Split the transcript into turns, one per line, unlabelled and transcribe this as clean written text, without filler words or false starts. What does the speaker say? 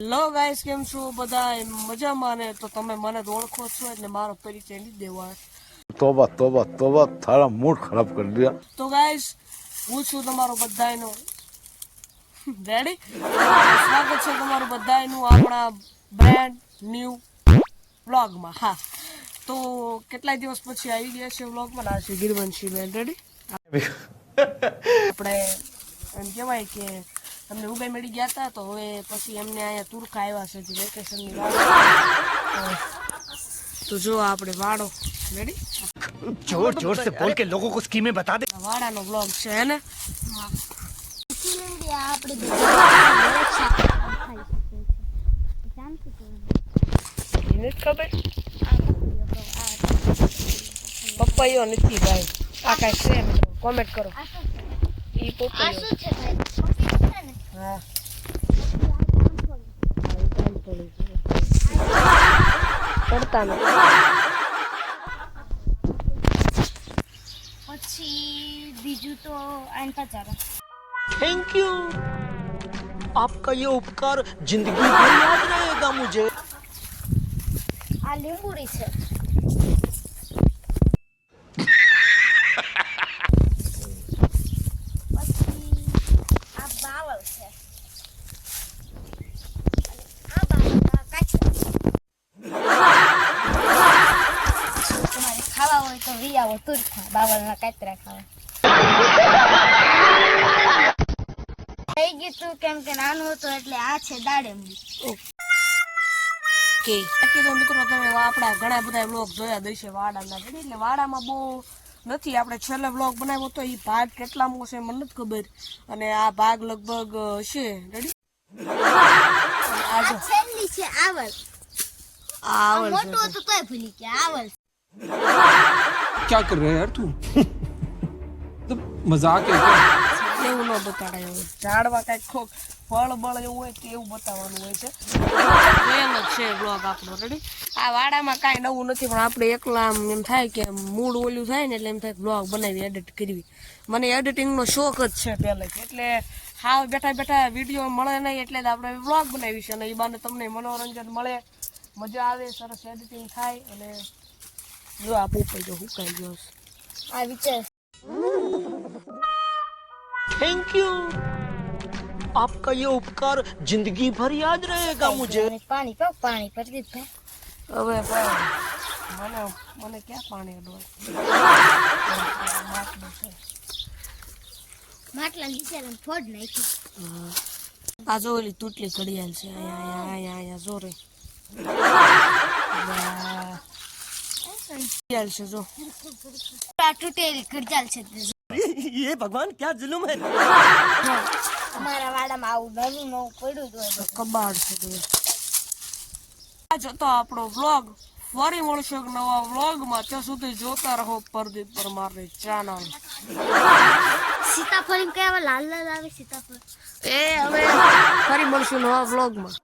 Hello guys, કેમ છો બધા? મજામાં ને? તો તમે મને તો ઓળખો છો એટલે મારો પરિચય નહીં દેવા.
तौबा तौबा तौबा थारा मूड खराब कर दिया।
તો ગાઈસ, હું છું તમારો બધાયનો રેડી. સ્વાગત છે તમારું બધાયનું આપણા બ્રાન્ડ ન્યૂ વ્લોગમાં. હા, તો કેટલા દિવસ પછી આવી ગયા છે વ્લોગમાં. આ છે ગિરવંશી બેન. રેડી. આપણે એમ કહેવાય કે અમને ઉભાઈ મળી ગયા હતા, તો હવે પછી એમને અહીંયા તુરખા આવ્યા છે વેકેશનની વાત. તો જો આપણે વાડો રેડી,
जोर जोर से बोल के लोगों को स्कीमें बता दे।
વાડાનો બ્લોગ છે હે ને. ખબર પપ્પાઈઓ નથી ભાઈ, આ કાંઈ છે મિત્રો, કોમેન્ટ કરો. ઈ પપ્પાઈઓ હા પડતા નથી.
પછી બીજું તો આંટા ચારો.
थैंक यू, आपका ये उपकार जिंदगी भर याद रहेगा मुझे।
આ લીંબુડી છે. પછી આ બાવળ છે. આ બાવળના કાચા. તમારે ખાવા હોય તો વી આવો તુરખા બાવળના કાતરા ખાવા. થઈ ગયું તું કેમ કે નાનું હતું એટલે આ છે દાડેમડી.
કે કીધું મિત્રો, તમે આપણા ઘણા બધા વ્લોગ જોયા દેશે વાડાના. રેડી, એટલે વાડામાં બહુ નથી. આપણે છેલ્લે વ્લોગ બનાવ્યો તો એ ભાગ કેટલામો છે મને નથી ખબર, અને આ ભાગ લગભગ હશે. રેડી, આ જો
છેલ્લી છે આવલ.
આ આવલ છે.
મોટું હતું તોય ભૂલી ગયા આવલ.
क्या कर रहे हैं यार तू? तो मजाक है क्या?
એવું ન બતાડાય હોય. ઝાડવા કાંઈક ખોક ફળ બળ એવું હોય તો એવું બતાવવાનું હોય છે. એમ જ છે બ્લોગ આપણો. રેડી, આ વાડામાં કાંઈ નવું નથી, પણ આપણે એકલા આમ એમ થાય કે મૂડ ઓલું થાય ને એટલે એમ થાય બ્લોગ બનાવી એડિટ કરવી. મને એડિટિંગનો શોખ જ છે પહેલેથી, એટલે હાવ બેઠા બેઠા વિડીયો મળે નહીં એટલે જ આપણે બ્લોગ બનાવી છે. અને એ બાને તમને મનોરંજન મળે, મજા આવે, સરસ એડિટિંગ થાય. અને જો આ પોપાઈ જો હુકાઈ ગયો છે.
આ વિચાર
थैंक यू, आपका ये उपकार जिंदगी भर याद रहेगा मुझे।
પાણી પાવ, પાણી ભરી દીધું.
હવે ભાઈ મને ક્યાં પાણી અડવાય.
માટલા નીચે ફોડ નાખી.
આ જો ઓલી તૂટલી ઘડિયાળ છે અહીંયા જો રે. ઘડિયાળ છે જો.
આ તૂટેલી ઘડિયાળ છે.
ये भगवान क्या जुल्म है।
અમારા વાડામાં આવું નવું પડ્યું હતું.
કબાડ છે તો. આજ હતો આપણો વ્લોગ. ફરી મળશું એક નવા વ્લોગમાં. ત્યાં સુધી જોતા રહો પ્રદીપ પરમારની ચેનલ.
સીતાફળ એમ કહેવા લાલ લાલ આવે સીતાફળ.
એ હવે ફરી મળશું નવા વ્લોગમાં.